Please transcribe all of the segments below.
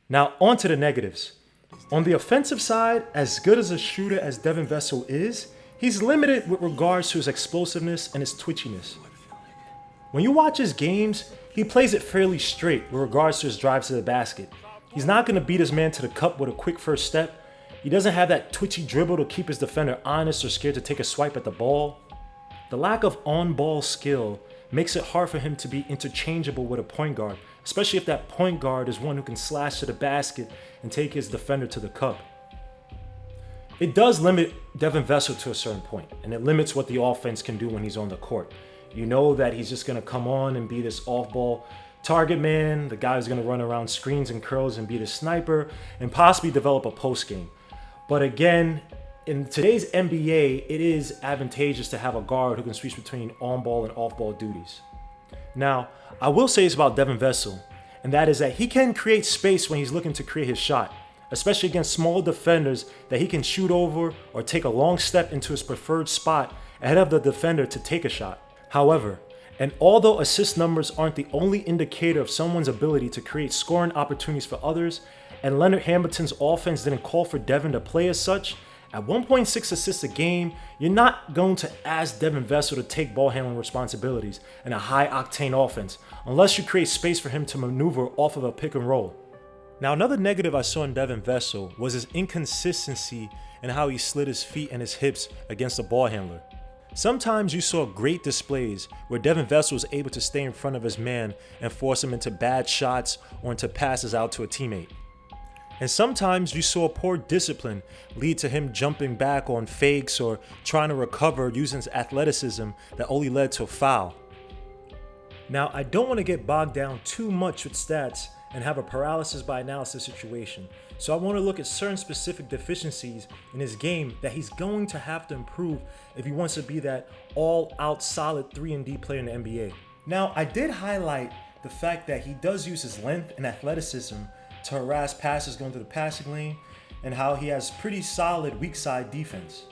Now, on to the negatives. On the offensive side, as good as a shooter as Devin Vassell is, he's limited with regards to his explosiveness and his twitchiness. When you watch his games, he plays it fairly straight with regards to his drives to the basket. He's not going to beat his man to the cup with a quick first step. He doesn't have that twitchy dribble to keep his defender honest or scared to take a swipe at the ball. The lack of on-ball skill makes it hard for him to be interchangeable with a point guard, especially if that point guard is one who can slash to the basket and take his defender to the cup. It does limit Devin Vassell to a certain point, and it limits what the offense can do when he's on the court. You know that he's just going to come on and be this off-ball target man, the guy who's going to run around screens and curls and be the sniper, and possibly develop a post game. But again, in today's NBA, it is advantageous to have a guard who can switch between on-ball and off-ball duties. Now, I will say this about Devin Vassell, and that is that he can create space when he's looking to create his shot, especially against small defenders that he can shoot over or take a long step into his preferred spot ahead of the defender to take a shot. However, and although assist numbers aren't the only indicator of someone's ability to create scoring opportunities for others, and Leonard Hamilton's offense didn't call for Devin to play as such, at 1.6 assists a game, you're not going to ask Devin Vassell to take ball handling responsibilities in a high-octane offense unless you create space for him to maneuver off of a pick and roll. Now, another negative I saw in Devin Vassell was his inconsistency in how he slid his feet and his hips against the ball handler. Sometimes you saw great displays where Devin Vassell was able to stay in front of his man and force him into bad shots or into passes out to a teammate. And sometimes you saw poor discipline lead to him jumping back on fakes or trying to recover using his athleticism that only led to a foul. Now, I don't want to get bogged down too much with stats and have a paralysis by analysis situation, so I want to look at certain specific deficiencies in his game that he's going to have to improve if he wants to be that all-out solid 3-and-D player in the NBA. Now, I did highlight the fact that he does use his length and athleticism to harass passes going through the passing lane, and how he has pretty solid weak side defense.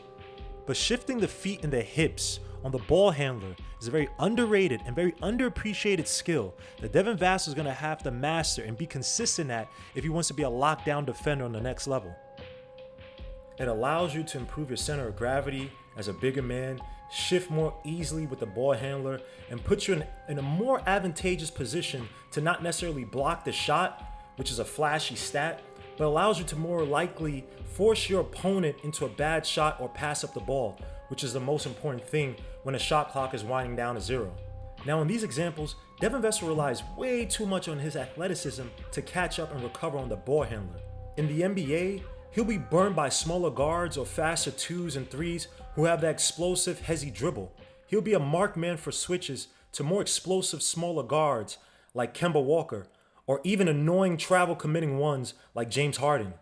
But shifting the feet and the hips on the ball handler is a very underrated and very underappreciated skill that Devin Vassell is going to have to master and be consistent at if he wants to be a lockdown defender on the next level. It allows you to improve your center of gravity as a bigger man, shift more easily with the ball handler, and put you in a more advantageous position to not necessarily block the shot, which is a flashy stat, but allows you to more likely force your opponent into a bad shot or pass up the ball, which is the most important thing when a shot clock is winding down to 0. Now, in these examples, Devin Vassell relies way too much on his athleticism to catch up and recover on the ball handler. In the NBA, he'll be burned by smaller guards or faster 2s and 3s who have that explosive, hezzy dribble. He'll be a marked man for switches to more explosive, smaller guards like Kemba Walker, or even annoying travel committing ones like James Harden.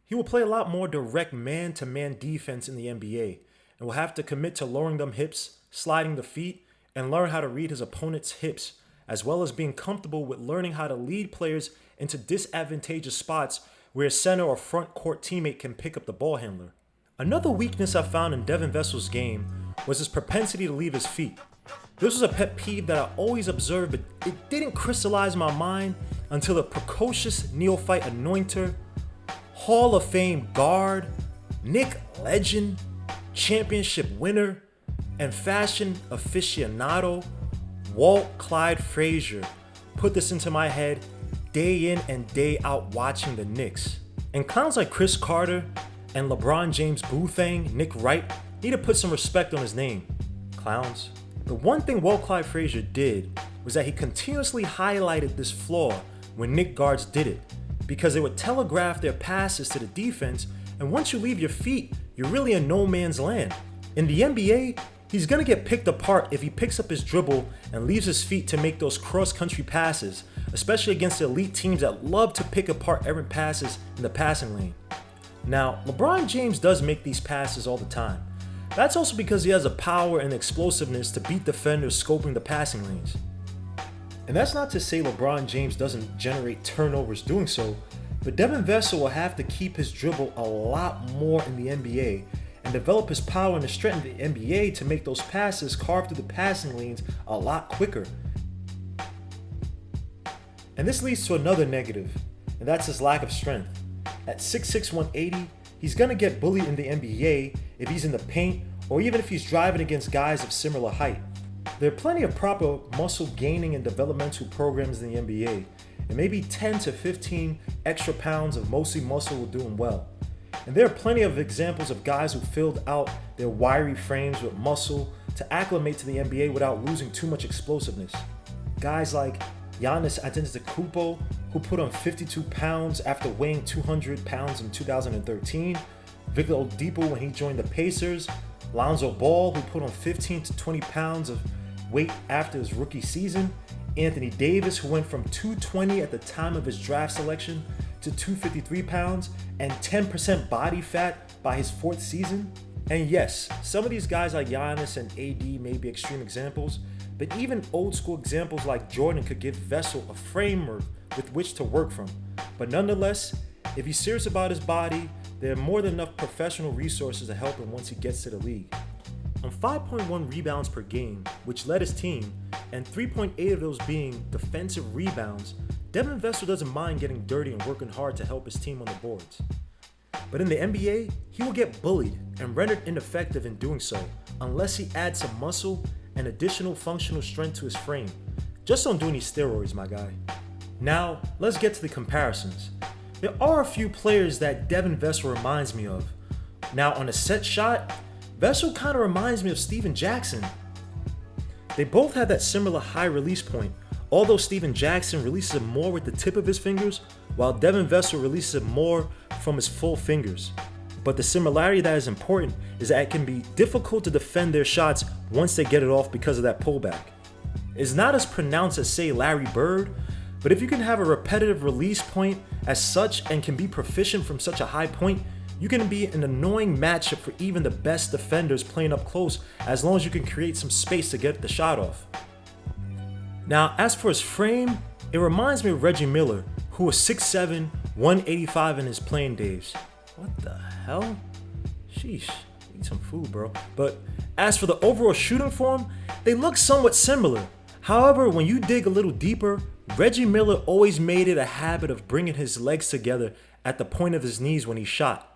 He will play a lot more direct man-to-man defense in the NBA and will have to commit to lowering them hips, sliding the feet, and learn how to read his opponent's hips, as well as being comfortable with learning how to lead players into disadvantageous spots where a center or front court teammate can pick up the ball handler. Another weakness I found in Devin Vassell's game was his propensity to leave his feet. This was a pet peeve that I always observed, but it didn't crystallize in my mind until a precocious neophyte anointer, Hall of Fame guard, Knicks legend, championship winner, and fashion aficionado, Walt Clyde Frazier, put this into my head day in and day out watching the Knicks. And clowns like Chris Carter and LeBron James Boothang, Nick Wright, need to put some respect on his name. Clowns. The one thing Walt Clyde Frazier did was that he continuously highlighted this flaw when Knicks guards did it, because they would telegraph their passes to the defense, and once you leave your feet, you're really in no man's land. In the NBA, he's going to get picked apart if he picks up his dribble and leaves his feet to make those cross-country passes, especially against the elite teams that love to pick apart errant passes in the passing lane. Now, LeBron James does make these passes all the time. That's also because he has the power and explosiveness to beat defenders scoping the passing lanes. And that's not to say LeBron James doesn't generate turnovers doing so, but Devin Vassell will have to keep his dribble a lot more in the NBA and develop his power and the strength in the NBA to make those passes carved through the passing lanes a lot quicker. And this leads to another negative, and that's his lack of strength. At 6'6", 180, he's gonna get bullied in the NBA if he's in the paint or even if he's driving against guys of similar height. There are plenty of proper muscle gaining and developmental programs in the NBA, and maybe 10 to 15 extra pounds of mostly muscle will do him well. And there are plenty of examples of guys who filled out their wiry frames with muscle to acclimate to the NBA without losing too much explosiveness. Guys like Giannis Antetokounmpo, who put on 52 pounds after weighing 200 pounds in 2013, Victor Oladipo when he joined the Pacers, Lonzo Ball, who put on 15 to 20 pounds of weight after his rookie season, Anthony Davis, who went from 220 at the time of his draft selection to 253 pounds and 10% body fat by his fourth season. And yes, some of these guys like Giannis and AD may be extreme examples, but even old school examples like Jordan could give Vassell a framework with which to work from. But nonetheless, if he's serious about his body, there are more than enough professional resources to help him once he gets to the league. On 5.1 rebounds per game, which led his team, and 3.8 of those being defensive rebounds, Devin Vassell doesn't mind getting dirty and working hard to help his team on the boards. But in the NBA, he will get bullied and rendered ineffective in doing so unless he adds some muscle and additional functional strength to his frame. Just don't do any steroids, my guy. Now, let's get to the comparisons. There are a few players that Devin Vassell reminds me of. Now, on a set shot, Vassell kind of reminds me of Steven Jackson. They both have that similar high release point, although Steven Jackson releases it more with the tip of his fingers, while Devin Vassell releases it more from his full fingers. But the similarity that is important is that it can be difficult to defend their shots once they get it off because of that pullback. It's not as pronounced as, say, Larry Bird, but if you can have a repetitive release point as such and can be proficient from such a high point, you can be an annoying matchup for even the best defenders playing up close as long as you can create some space to get the shot off. Now, as for his frame, it reminds me of Reggie Miller, who was 6'7", 185 in his playing days. What the hell? Sheesh, eat some food, bro. But as for the overall shooting form, they look somewhat similar. However, when you dig a little deeper, Reggie Miller always made it a habit of bringing his legs together at the point of his knees when he shot.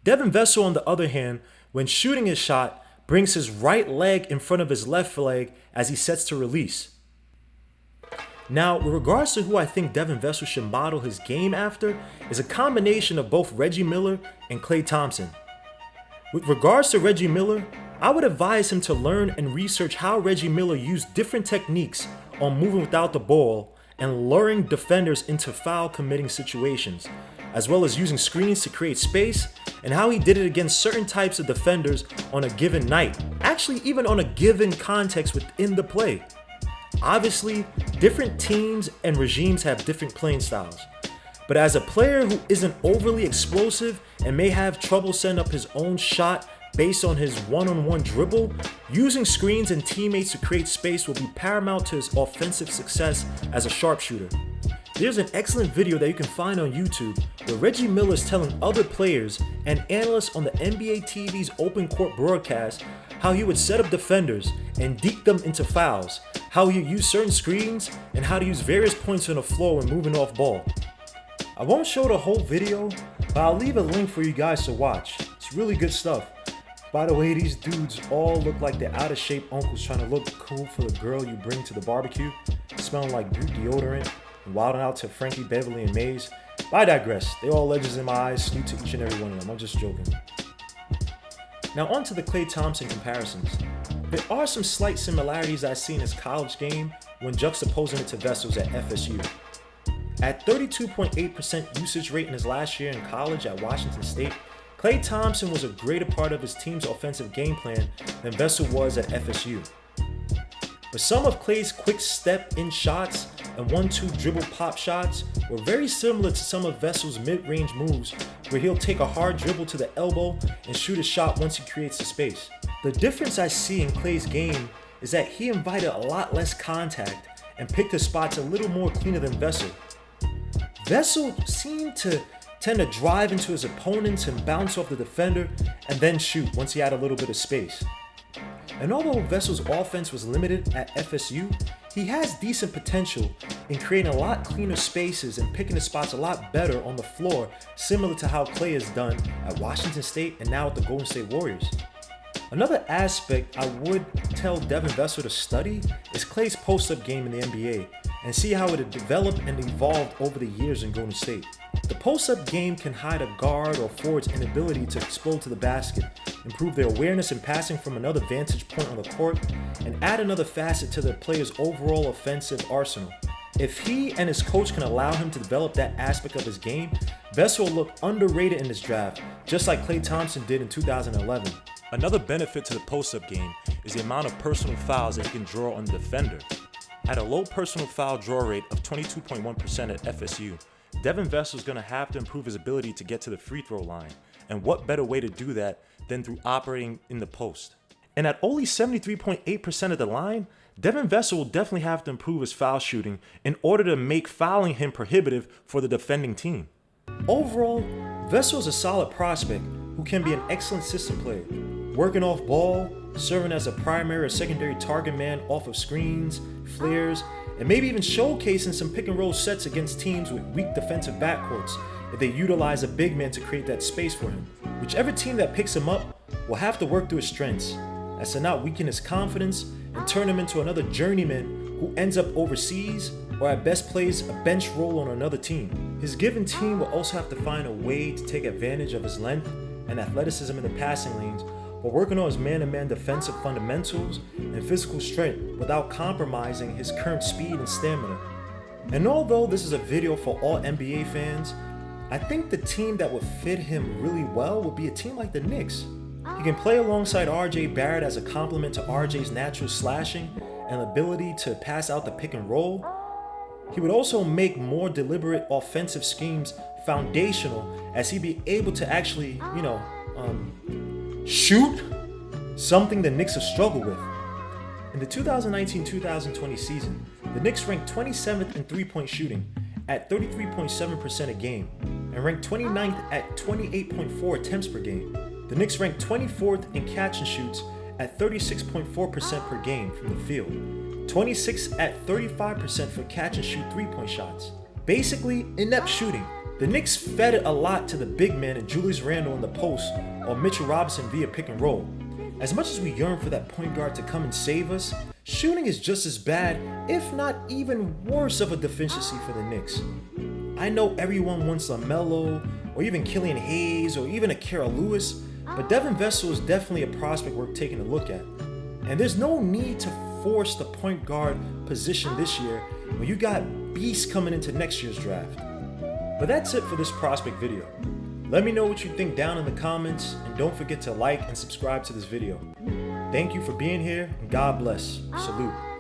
Devin Vassell, on the other hand, when shooting his shot, brings his right leg in front of his left leg as he sets to release. Now, with regards to who I think Devin Vassell should model his game after, is a combination of both Reggie Miller and Klay Thompson. With regards to Reggie Miller, I would advise him to learn and research how Reggie Miller used different techniques on moving without the ball and luring defenders into foul committing situations, as well as using screens to create space, and how he did it against certain types of defenders on a given night, actually even on a given context within the play. Obviously, different teams and regimes have different playing styles, but as a player who isn't overly explosive and may have trouble setting up his own shot based on his one-on-one dribble, using screens and teammates to create space will be paramount to his offensive success as a sharpshooter. There's an excellent video that you can find on YouTube where Reggie Miller is telling other players and analysts on the NBA TV's open court broadcast how he would set up defenders and deke them into fouls, how he would use certain screens, and how to use various points on the floor when moving off ball. I won't show the whole video, but I'll leave a link for you guys to watch. It's really good stuff. By the way, these dudes all look like they're out of shape uncles trying to look cool for the girl you bring to the barbecue, smelling like Groot deodorant, and wilding out to Frankie, Beverly, and Maze. But I digress. They all legends in my eyes. Salute to each and every one of them. I'm just joking. Now on to the Klay Thompson comparisons. There are some slight similarities I see in his college game when juxtaposing it to Vassell's at FSU. At 32.8% usage rate in his last year in college at Washington State, Klay Thompson was a greater part of his team's offensive game plan than Vassell was at FSU. But some of Klay's quick step-in shots and 1-2 dribble pop shots were very similar to some of Vassell's mid-range moves where he'll take a hard dribble to the elbow and shoot a shot once he creates the space. The difference I see in Klay's game is that he invited a lot less contact and picked his spots a little more cleaner than Vassell. Vassell seemed to tend to drive into his opponents and bounce off the defender and then shoot once he had a little bit of space. And although Vassell's offense was limited at FSU, He has decent potential in creating a lot cleaner spaces and picking his spots a lot better on the floor, similar to how Klay has done at Washington State and now at the Golden State Warriors. Another aspect I would tell Devin Vassell to study is Klay's post-up game in the NBA and see how it had developed and evolved over the years in Golden State. The post-up game can hide a guard or forward's inability to explode to the basket, improve their awareness and passing from another vantage point on the court, and add another facet to the player's overall offensive arsenal. If he and his coach can allow him to develop that aspect of his game, Vassell will look underrated in this draft, just like Klay Thompson did in 2011. Another benefit to the post-up game is the amount of personal fouls that he can draw on the defender. At a low personal foul draw rate of 22.1% at FSU, Devin Vassell is going to have to improve his ability to get to the free throw line, and what better way to do that than through operating in the post. And at only 73.8% of the line, Devin Vassell will definitely have to improve his foul shooting in order to make fouling him prohibitive for the defending team. Overall, Vassell is a solid prospect who can be an excellent system player, working off ball, serving as a primary or secondary target man off of screens, flares, and maybe even showcasing some pick and roll sets against teams with weak defensive backcourts if they utilize a big man to create that space for him. Whichever team that picks him up will have to work through his strengths, as to not weaken his confidence and turn him into another journeyman who ends up overseas or at best plays a bench role on another team. His given team will also have to find a way to take advantage of his length and athleticism in the passing lanes, while working on his man-to-man defensive fundamentals and physical strength without compromising his current speed and stamina. And although this is a video for all NBA fans, I think the team that would fit him really well would be a team like the Knicks. He can play alongside RJ Barrett as a complement to RJ's natural slashing and ability to pass out the pick and roll. He would also make more deliberate offensive schemes foundational, as he'd be able to actually, shoot, something the Knicks have struggled with. In the 2019-2020 season, the Knicks ranked 27th in three-point shooting at 33.7% a game and ranked 29th at 28.4 attempts per game. The Knicks ranked 24th in catch and shoots at 36.4% per game from the field, 26th at 35% for catch and shoot three-point shots. Basically, inept shooting. The Knicks fed it a lot to the big man and Julius Randle in the post or Mitchell Robinson via pick and roll. As much as we yearn for that point guard to come and save us, shooting is just as bad, if not even worse of a deficiency for the Knicks. I know everyone wants LaMelo or even Killian Hayes or even a Kara Lewis, but Devin Vassell is definitely a prospect worth taking a look at. And there's no need to force the point guard position this year when you got beasts coming into next year's draft. But that's it for this prospect video. Let me know what you think down in the comments, and don't forget to like and subscribe to this video. Thank you for being here, and God bless. Salute.